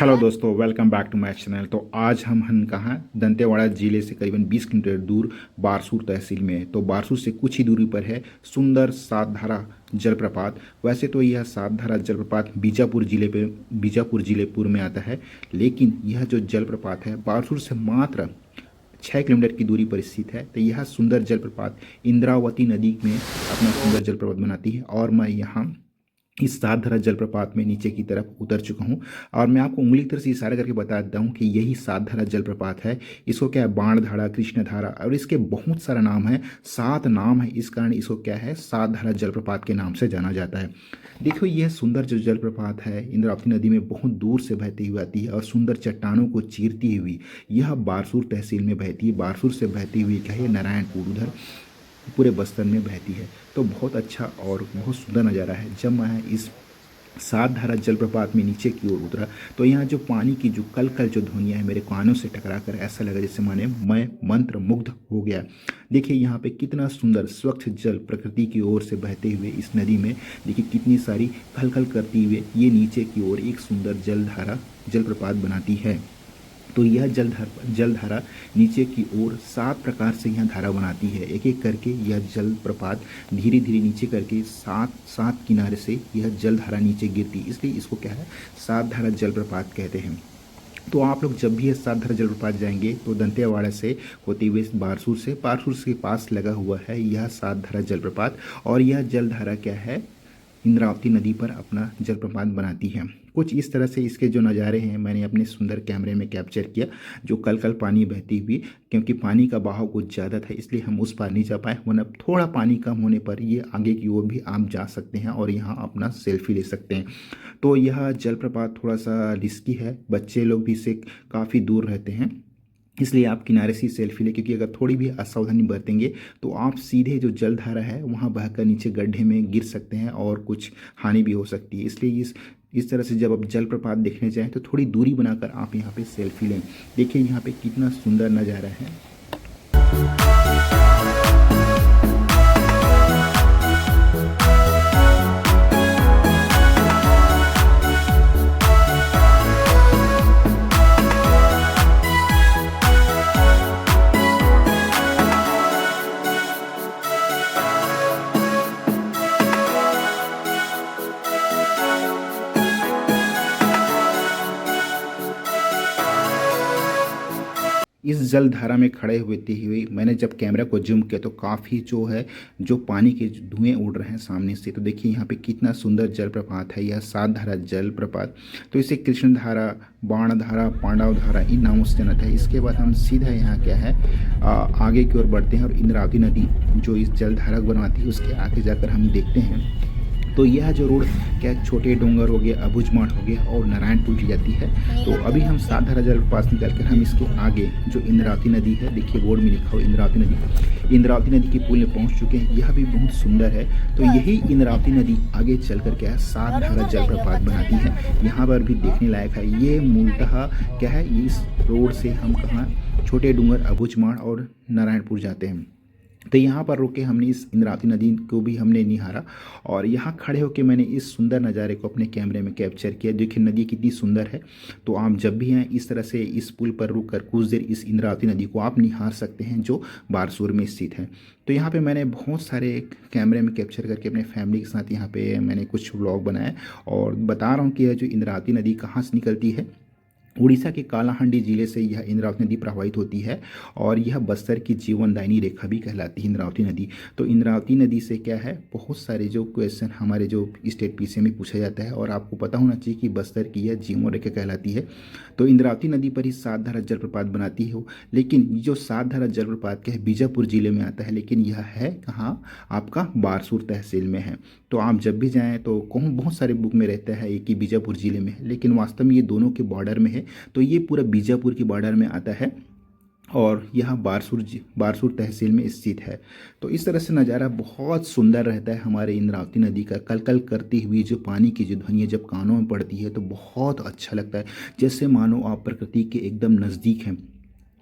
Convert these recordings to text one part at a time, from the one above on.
Hello दोस्तों, welcome back to my channel. तो आज हम कहाँ दंतेवाड़ा जिले से करीबन 20 किलोमीटर दूर बारसूर तहसील में है। तो बारसूर से कुछ ही दूरी पर है सुंदर सातधारा जलप्रपात। वैसे तो यह सातधारा जलप्रपात बीजापुर जिलेपुर में आता है, लेकिन यह जो जलप्रपात है बारसूर से मात्र 6 किलोमीटर की दूरी पर स्थित है। तो यह सुंदर जलप्रपात इंद्रावती नदी में अपना सुंदर जलप्रपात बनाती है। और मैं यहाँ इस सातधारा जलप्रपात में नीचे की तरफ उतर चुका हूँ और मैं आपको उंगली की तरफ से इशारा करके बताता हूँ कि यही सातधारा जलप्रपात है। इसको क्या है, बाणधारा, कृष्णधारा और इसके बहुत सारा नाम है, 7 नाम है। इस कारण इसको क्या है, सातधारा जलप्रपात के नाम से जाना जाता है। देखो, यह सुंदर जो जलप्रपात है इंद्रावती नदी में बहुत दूर से बहती हुई आती है और सुंदर चट्टानों को चीरती हुई यह बारसूर तहसील में बहती है। बारसूर से बहती हुई क्या है, नारायणपुर उधर पूरे बस्तर में बहती है। तो बहुत अच्छा और बहुत सुंदर नज़ारा है। जब मैं इस सातधारा जलप्रपात में नीचे की ओर उतरा तो यहाँ जो पानी की जो कल कल जो ध्वनियाँ है मेरे कानों से टकरा कर ऐसा लगा जैसे मैं मंत्र मुग्ध हो गया। देखिए यहाँ पे कितना सुंदर स्वच्छ जल प्रकृति की ओर से बहते हुए इस नदी में देखिए कितनी सारी खल खल करती हुए ये नीचे की ओर एक सुंदर जलधारा जलप्रपात बनाती है। तो यह जलधारा नीचे की ओर 7 प्रकार से यह धारा बनाती है। एक एक करके यह जलप्रपात धीरे धीरे नीचे करके 7 किनारे से यह जलधारा नीचे गिरती, इसलिए इसको क्या है, 7 धारा जलप्रपात कहते हैं। तो आप लोग जब भी ये सातधारा जलप्रपात जाएंगे तो दंतेवाड़ा से होते हुए बारसूर के पास लगा हुआ है यह सातधारा जलप्रपात। और यह जलधारा क्या है, इंद्रावती नदी पर अपना जलप्रपात बनाती है। कुछ इस तरह से इसके जो नज़ारे हैं मैंने अपने सुंदर कैमरे में कैप्चर किया, जो कल कल पानी बहती हुई, क्योंकि पानी का बहाव कुछ ज़्यादा था इसलिए हम उस पार नहीं जा पाए, वरना थोड़ा पानी कम होने पर ये आगे की ओर भी आप जा सकते हैं और यहाँ अपना सेल्फी ले सकते हैं। तो यह जलप्रपात थोड़ा सा रिस्की है, बच्चे लोग भी इससे काफ़ी दूर रहते हैं, इसलिए आप किनारे से सेल्फी ले, क्योंकि अगर थोड़ी भी असावधानी बरतेंगे तो आप सीधे जो जलधारा है वहाँ बहकर नीचे गड्ढे में गिर सकते हैं और कुछ हानि भी हो सकती है। इसलिए इस तरह से जब आप जलप्रपात देखने जाएं तो थोड़ी दूरी बनाकर आप यहाँ पे सेल्फी लें। देखिए यहाँ पे कितना सुंदर नज़ारा है। इस जलधारा में खड़े होते हुए मैंने जब कैमरा को जूम किया तो काफ़ी जो है जो पानी के धुएं उड़ रहे हैं सामने से। तो देखिए यहाँ पे कितना सुंदर जलप्रपात है यह सातधारा जलप्रपात। तो इसे कृष्णधारा, बाणधारा, पांडवधारा इन नामों से जानता है। इसके बाद हम सीधा यहाँ क्या है आगे की ओर बढ़ते हैं और इंद्रावती नदी जो इस जलधारा को बनवाती है उसके आगे जाकर हम देखते हैं। तो यह जो रोड क्या छोटे डोंगर हो गए, अबुझमाड़ हो गया और नारायणपुर की जाती है। तो अभी हम सातधारा जलप्रपात निकल कर हम इसके आगे जो इंद्रावती नदी है, देखिए बोर्ड में लिखा हो इंद्रावती नदी के पुल में पहुंच चुके हैं। यह भी बहुत सुंदर है। तो यही इंद्रावती नदी आगे चल कर क्या है, सातधारा जलप्रपात बनाती है। यहाँ पर भी देखने लायक है। ये मूलतः क्या है, इस रोड से हम कहाँ छोटे डूंगर, अबुझमाड़ और नारायणपुर जाते हैं। तो यहाँ पर रुके हमने इस इंद्रावती नदी को भी हमने निहारा और यहाँ खड़े होकर मैंने इस सुंदर नज़ारे को अपने कैमरे में कैप्चर किया। देखिए नदी कितनी सुंदर है। तो आप जब भी हैं इस तरह से इस पुल पर रुक कर कुछ देर इस इंद्रावती नदी को आप निहार सकते हैं जो बारसूर में स्थित है। तो यहाँ पे मैंने बहुत सारे कैमरे में कैप्चर करके अपने फैमिली के साथ यहाँ पे मैंने कुछ व्लॉग बनाए और बता रहा हूँ कि यह जो इंद्रावती नदी कहाँ से निकलती है। उड़ीसा के कालाहांडी जिले से यह इंद्रावती नदी प्रवाहित होती है और यह बस्तर की जीवनदायिनी रेखा भी कहलाती है इंद्रावती नदी। तो इंद्रावती नदी से क्या है, बहुत सारे जो क्वेश्चन हमारे जो स्टेट पीसीएम में पूछा जाता है और आपको पता होना चाहिए कि बस्तर की यह जीवन रेखा कहलाती है। तो इंद्रावती नदी पर ही सातधारा जलप्रपात बनाती हो, लेकिन जो सातधारा जलप्रपात क्या है बीजापुर जिले में आता है, लेकिन यह है कहाँ, आपका बारसूर तहसील में है। तो आप जब भी जाएँ तो कहूँ बहुत सारे बुक में रहता है एक ही बीजापुर जिले में है, लेकिन वास्तव में ये दोनों के बॉर्डर में है। तो ये पूरा बीजापुर के बॉर्डर में आता है और यह बारसूर तहसील में स्थित है। तो इस तरह से नज़ारा बहुत सुंदर रहता है हमारे इंद्रावती नदी का। कल कल करती हुई जो पानी की जो ध्वनि जब कानों में पड़ती है तो बहुत अच्छा लगता है, जैसे मानो आप प्रकृति के एकदम नज़दीक हैं।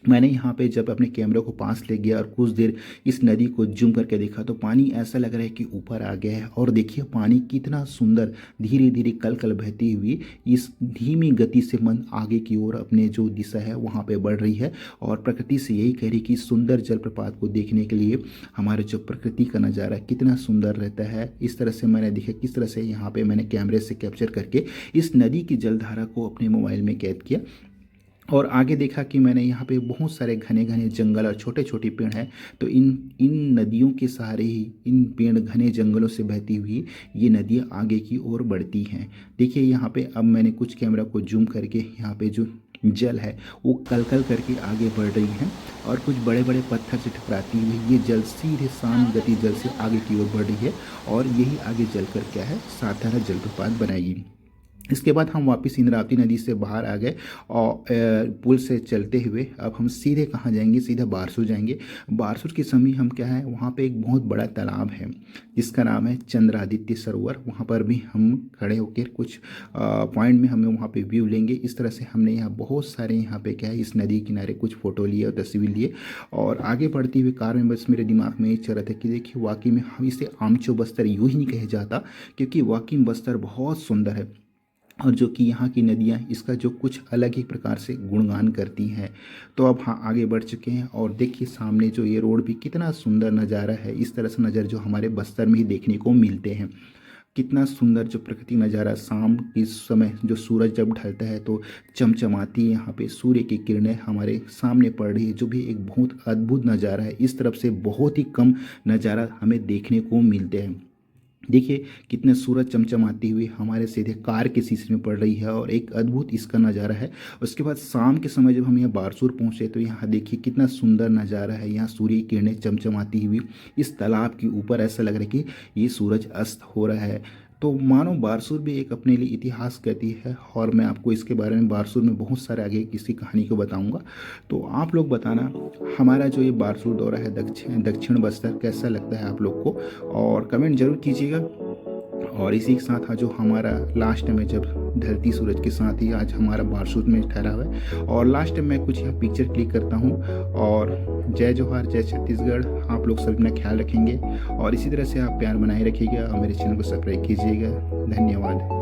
मैंने यहाँ पे जब अपने कैमरे को पास ले गया और कुछ देर इस नदी को जूम करके देखा तो पानी ऐसा लग रहा है कि ऊपर आ गया है। और देखिए पानी कितना सुंदर धीरे धीरे कल कल बहती हुई इस धीमी गति से मन आगे की ओर अपने जो दिशा है वहाँ पे बढ़ रही है। और प्रकृति से यही कह रही कि सुंदर जलप्रपात को देखने के लिए हमारे जो प्रकृति का नज़ारा कितना सुंदर रहता है। इस तरह से मैंने देखा किस तरह से यहाँ पे मैंने कैमरे से कैप्चर करके इस नदी की जलधारा को अपने मोबाइल में कैद किया। और आगे देखा कि मैंने यहाँ पे बहुत सारे घने घने जंगल और छोटे छोटे पेड़ हैं। तो इन इन नदियों के सहारे ही इन पेड़ घने जंगलों से बहती हुई ये नदियाँ आगे की ओर बढ़ती हैं। देखिए यहाँ पे अब मैंने कुछ कैमरा को जूम करके यहाँ पे जो जल है वो कल कल करके आगे बढ़ रही है और कुछ बड़े बड़े पत्थर से टकराती हुई ये जल सीधे शांत गति जल से आगे की ओर बढ़ रही है। और यही आगे जल कर क्या है साधारण जलप्रपात बनाएगी। इसके बाद हम वापस इंद्रावती नदी से बाहर आ गए और पुल से चलते हुए अब हम सीधे कहाँ जाएंगे, सीधा बारसूर जाएंगे। बारसूर के समीप हम क्या है वहाँ पे एक बहुत बड़ा तालाब है जिसका नाम है चंद्रादित्य सरोवर। वहाँ पर भी हम खड़े होकर कुछ पॉइंट में हमें वहाँ पे व्यू लेंगे। इस तरह से हमने यहाँ बहुत सारे यहाँ पे क्या है इस नदी किनारे कुछ फ़ोटो लिए और तस्वीर लिए। और आगे बढ़ती हुई कार में बस मेरे दिमाग में ये चल रहा था कि देखिए वाकई में हम इसे आमचो बस्तर यूँ ही नहीं कहा जाता, क्योंकि वाकई में बस्तर बहुत सुंदर है और जो कि यहाँ की नदियाँ इसका जो कुछ अलग ही प्रकार से गुणगान करती हैं। तो अब हाँ आगे बढ़ चुके हैं और देखिए सामने जो ये रोड भी कितना सुंदर नज़ारा है। इस तरह से नज़र जो हमारे बस्तर में ही देखने को मिलते हैं। कितना सुंदर जो प्रकृति नज़ारा शाम के समय जो सूरज जब ढलता है तो चमचमाती यहाँ पे सूर्य की किरणें हमारे सामने पड़ रही है, जो भी एक बहुत अद्भुत नज़ारा है। इस तरफ से बहुत ही कम नज़ारा हमें देखने को मिलते हैं। देखिए कितने सूरज चमचमाती हुई हमारे सीधे कार के शीशे में पड़ रही है और एक अद्भुत इसका नज़ारा है। उसके बाद शाम के समय जब हम यहाँ बारसूर पहुँचे तो यहाँ देखिए कितना सुंदर नज़ारा है। यहाँ सूर्य की किरणें चमचमाती हुई इस तालाब के ऊपर ऐसा लग रहा है कि ये सूरज अस्त हो रहा है। तो मानो बारसूर भी एक अपने लिए इतिहास कहती है और मैं आपको इसके बारे में बारसूर में बहुत सारे आगे किसी कहानी को बताऊंगा। तो आप लोग बताना हमारा जो ये बारसूर दौरा है दक्षिण बस्तर कैसा लगता है आप लोग को, और कमेंट जरूर कीजिएगा। और इसी के साथ जो हमारा लास्ट में जब ढलती सूरज के साथ ही आज हमारा बारसूर में ठहरा हुआ है। और लास्ट में कुछ यहाँ पिक्चर क्लिक करता हूँ। और जय जोहार, जय छत्तीसगढ़। आप लोग सब अपना ख्याल रखेंगे और इसी तरह से आप प्यार बनाए रखिएगा और मेरे चैनल को सब्सक्राइब कीजिएगा। धन्यवाद।